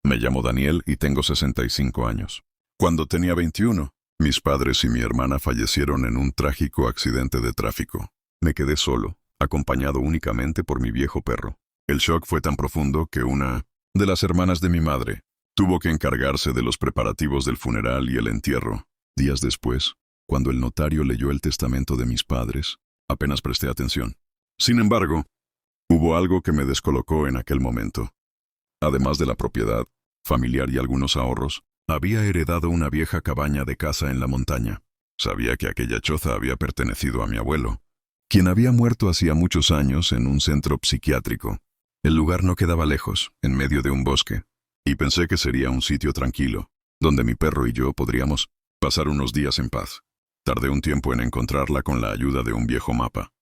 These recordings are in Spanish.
Me llamo Daniel y tengo 65 años. Cuando tenía 21, mis padres y mi hermana fallecieron en un trágico accidente de tráfico. Me quedé solo, acompañado únicamente por mi viejo perro. El shock fue tan profundo que una de las hermanas de mi madre tuvo que encargarse de los preparativos del funeral y el entierro. Días después, cuando el notario leyó el testamento de mis padres, apenas presté atención. Sin embargo, hubo algo que me descolocó en aquel momento. Además de la propiedad familiar y algunos ahorros, había heredado una vieja cabaña de caza en la montaña. Sabía que aquella choza había pertenecido a mi abuelo, quien había muerto hacía muchos años en un centro psiquiátrico. El lugar no quedaba lejos, en medio de un bosque, y pensé que sería un sitio tranquilo, donde mi perro y yo podríamos pasar unos días en paz. Tardé un tiempo en encontrarla con la ayuda de un viejo mapa.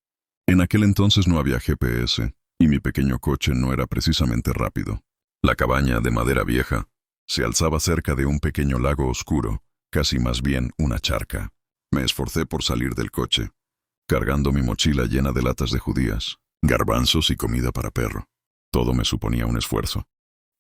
En aquel entonces no había GPS, y mi pequeño coche no era precisamente rápido. La cabaña, de madera vieja, se alzaba cerca de un pequeño lago oscuro, casi más bien una charca. Me esforcé por salir del coche, cargando mi mochila llena de latas de judías, garbanzos y comida para perro. Todo me suponía un esfuerzo.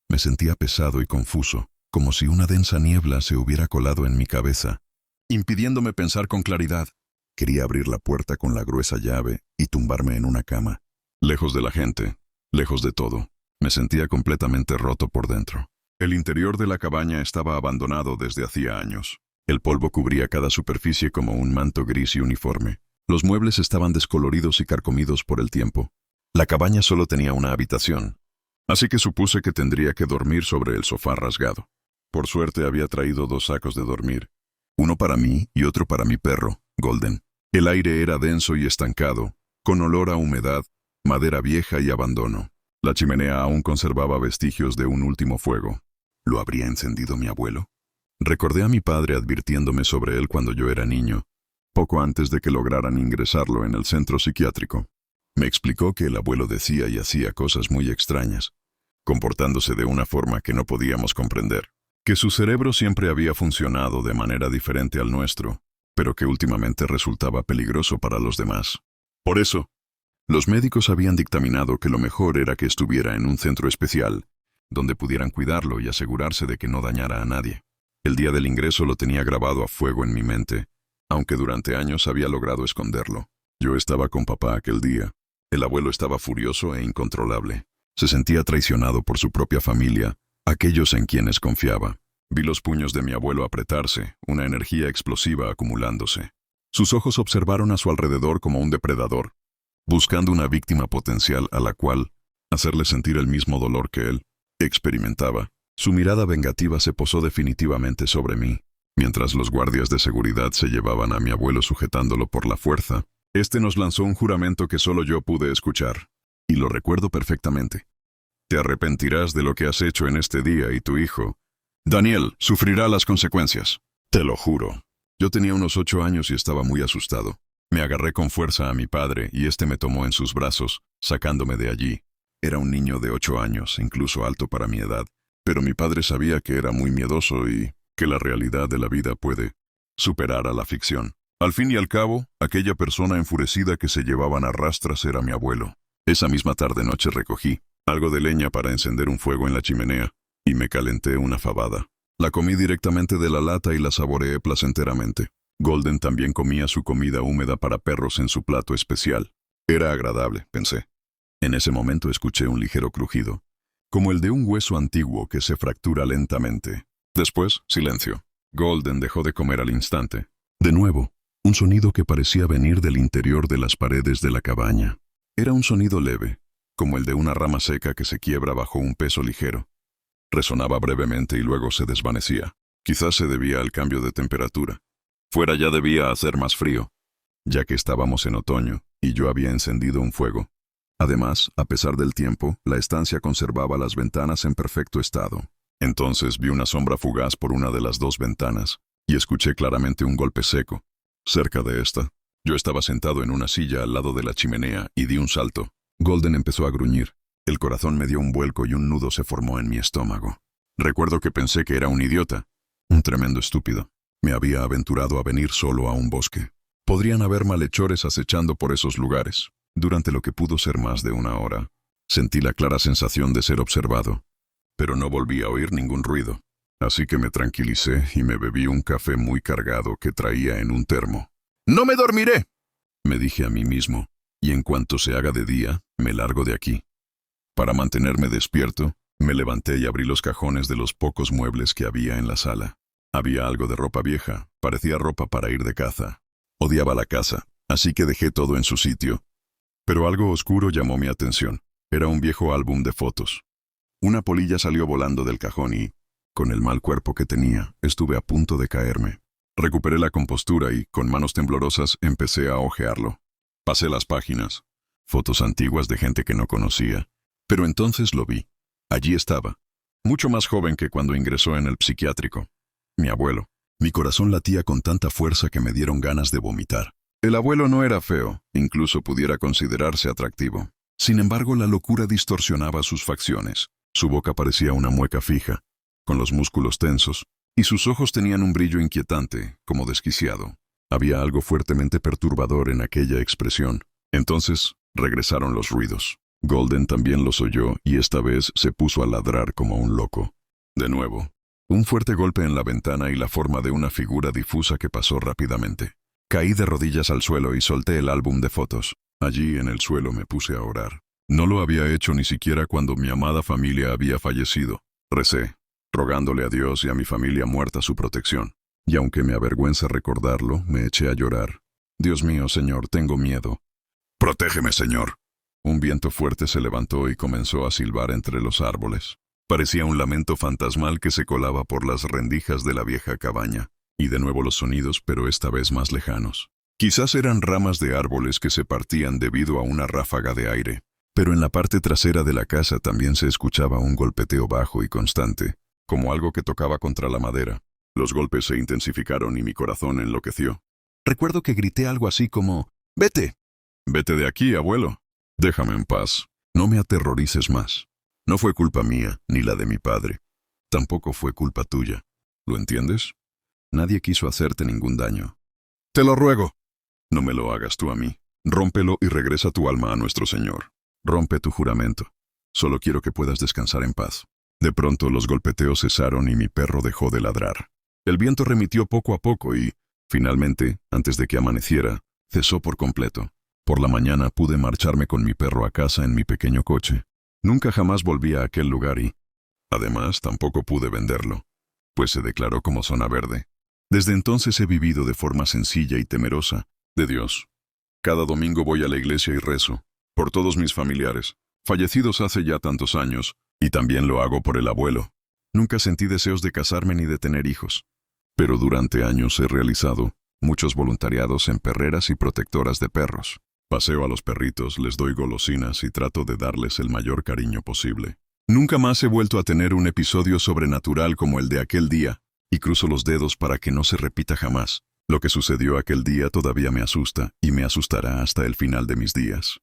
Me sentía pesado y confuso, como si una densa niebla se hubiera colado en mi cabeza, impidiéndome pensar con claridad. Quería abrir la puerta con la gruesa llave y tumbarme en una cama. Lejos de la gente, lejos de todo, me sentía completamente roto por dentro. El interior de la cabaña estaba abandonado desde hacía años. El polvo cubría cada superficie como un manto gris y uniforme. Los muebles estaban descoloridos y carcomidos por el tiempo. La cabaña solo tenía una habitación, así que supuse que tendría que dormir sobre el sofá rasgado. Por suerte había traído 2 sacos de dormir, uno para mí y otro para mi perro, Golden. El aire era denso y estancado, con olor a humedad, madera vieja y abandono. La chimenea aún conservaba vestigios de un último fuego. ¿Lo habría encendido mi abuelo? Recordé a mi padre advirtiéndome sobre él cuando yo era niño, poco antes de que lograran ingresarlo en el centro psiquiátrico. Me explicó que el abuelo decía y hacía cosas muy extrañas, comportándose de una forma que no podíamos comprender, que su cerebro siempre había funcionado de manera diferente al nuestro, pero que últimamente resultaba peligroso para los demás. Por eso, los médicos habían dictaminado que lo mejor era que estuviera en un centro especial, donde pudieran cuidarlo y asegurarse de que no dañara a nadie. El día del ingreso lo tenía grabado a fuego en mi mente, aunque durante años había logrado esconderlo. Yo estaba con papá aquel día. El abuelo estaba furioso e incontrolable. Se sentía traicionado por su propia familia, aquellos en quienes confiaba. Vi los puños de mi abuelo apretarse, una energía explosiva acumulándose. Sus ojos observaron a su alrededor como un depredador, buscando una víctima potencial a la cual hacerle sentir el mismo dolor que él experimentaba. Su mirada vengativa se posó definitivamente sobre mí. Mientras los guardias de seguridad se llevaban a mi abuelo sujetándolo por la fuerza, este nos lanzó un juramento que solo yo pude escuchar, y lo recuerdo perfectamente. Te arrepentirás de lo que has hecho en este día y tu hijo, Daniel, sufrirá las consecuencias. Te lo juro. Yo tenía unos 8 años y estaba muy asustado. Me agarré con fuerza a mi padre y este me tomó en sus brazos, sacándome de allí. Era un niño de 8 años, incluso alto para mi edad, pero mi padre sabía que era muy miedoso y que la realidad de la vida puede superar a la ficción. Al fin y al cabo, aquella persona enfurecida que se llevaban a rastras era mi abuelo. Esa misma tarde-noche recogí algo de leña para encender un fuego en la chimenea, y me calenté una fabada. La comí directamente de la lata y la saboreé placenteramente. Golden también comía su comida húmeda para perros en su plato especial. Era agradable, pensé. En ese momento escuché un ligero crujido, como el de un hueso antiguo que se fractura lentamente. Después, silencio. Golden dejó de comer al instante. De nuevo, un sonido que parecía venir del interior de las paredes de la cabaña. Era un sonido leve, como el de una rama seca que se quiebra bajo un peso ligero. Resonaba brevemente y luego se desvanecía. Quizás se debía al cambio de temperatura. Fuera ya debía hacer más frío, ya que estábamos en otoño y yo había encendido un fuego. Además, a pesar del tiempo, la estancia conservaba las ventanas en perfecto estado. Entonces vi una sombra fugaz por una de las 2 ventanas y escuché claramente un golpe seco. Cerca de esta, yo estaba sentado en una silla al lado de la chimenea y di un salto. Golden empezó a gruñir. El corazón me dio un vuelco y un nudo se formó en mi estómago. Recuerdo que pensé que era un idiota, un tremendo estúpido. Me había aventurado a venir solo a un bosque. Podrían haber malhechores acechando por esos lugares. Durante lo que pudo ser más de 1 hora, sentí la clara sensación de ser observado. pero no volví a oír ningún ruido. Así que me tranquilicé y me bebí un café muy cargado que traía en un termo. «¡No me dormiré!», me dije a mí mismo, y en cuanto se haga de día, me largo de aquí. Para mantenerme despierto, me levanté y abrí los cajones de los pocos muebles que había en la sala. Había algo de ropa vieja, parecía ropa para ir de caza. Odiaba la casa, así que dejé todo en su sitio. Pero algo oscuro llamó mi atención. Era un viejo álbum de fotos. Una polilla salió volando del cajón y, con el mal cuerpo que tenía, estuve a punto de caerme. Recuperé la compostura y, con manos temblorosas, empecé a hojearlo. Pasé las páginas. Fotos antiguas de gente que no conocía. Pero entonces lo vi. Allí estaba. Mucho más joven que cuando ingresó en el psiquiátrico. Mi abuelo. Mi corazón latía con tanta fuerza que me dieron ganas de vomitar. El abuelo no era feo, incluso pudiera considerarse atractivo. Sin embargo, la locura distorsionaba sus facciones. Su boca parecía una mueca fija, con los músculos tensos, y sus ojos tenían un brillo inquietante, como desquiciado. Había algo fuertemente perturbador en aquella expresión. Entonces, regresaron los ruidos. Golden también los oyó y esta vez se puso a ladrar como un loco. De nuevo, un fuerte golpe en la ventana y la forma de una figura difusa que pasó rápidamente. Caí de rodillas al suelo y solté el álbum de fotos. Allí en el suelo me puse a orar. No lo había hecho ni siquiera cuando mi amada familia había fallecido. Recé, rogándole a Dios y a mi familia muerta su protección. Y aunque me avergüenza recordarlo, me eché a llorar. Dios mío, Señor, tengo miedo. «Protégeme, Señor». Un viento fuerte se levantó y comenzó a silbar entre los árboles. Parecía un lamento fantasmal que se colaba por las rendijas de la vieja cabaña. Y de nuevo los sonidos, pero esta vez más lejanos. Quizás eran ramas de árboles que se partían debido a una ráfaga de aire. Pero en la parte trasera de la casa también se escuchaba un golpeteo bajo y constante, como algo que tocaba contra la madera. Los golpes se intensificaron y mi corazón enloqueció. Recuerdo que grité algo así como, «¡Vete! Vete de aquí, abuelo. Déjame en paz. No me aterrorices más». No fue culpa mía, ni la de mi padre. Tampoco fue culpa tuya. ¿Lo entiendes? Nadie quiso hacerte ningún daño. Te lo ruego. No me lo hagas tú a mí. Rómpelo y regresa tu alma a nuestro Señor. Rompe tu juramento. Solo quiero que puedas descansar en paz. De pronto los golpeteos cesaron y mi perro dejó de ladrar. El viento remitió poco a poco y, finalmente, antes de que amaneciera, cesó por completo. Por la mañana pude marcharme con mi perro a casa en mi pequeño coche. Nunca jamás volví a aquel lugar y, además, tampoco pude venderlo, pues se declaró como zona verde. Desde entonces he vivido de forma sencilla y temerosa de Dios. Cada domingo voy a la iglesia y rezo, por todos mis familiares, fallecidos hace ya tantos años, y también lo hago por el abuelo. Nunca sentí deseos de casarme ni de tener hijos. Pero durante años he realizado muchos voluntariados en perreras y protectoras de perros. Paseo a los perritos, les doy golosinas y trato de darles el mayor cariño posible. Nunca más he vuelto a tener un episodio sobrenatural como el de aquel día, y cruzo los dedos para que no se repita jamás. Lo que sucedió aquel día todavía me asusta y me asustará hasta el final de mis días.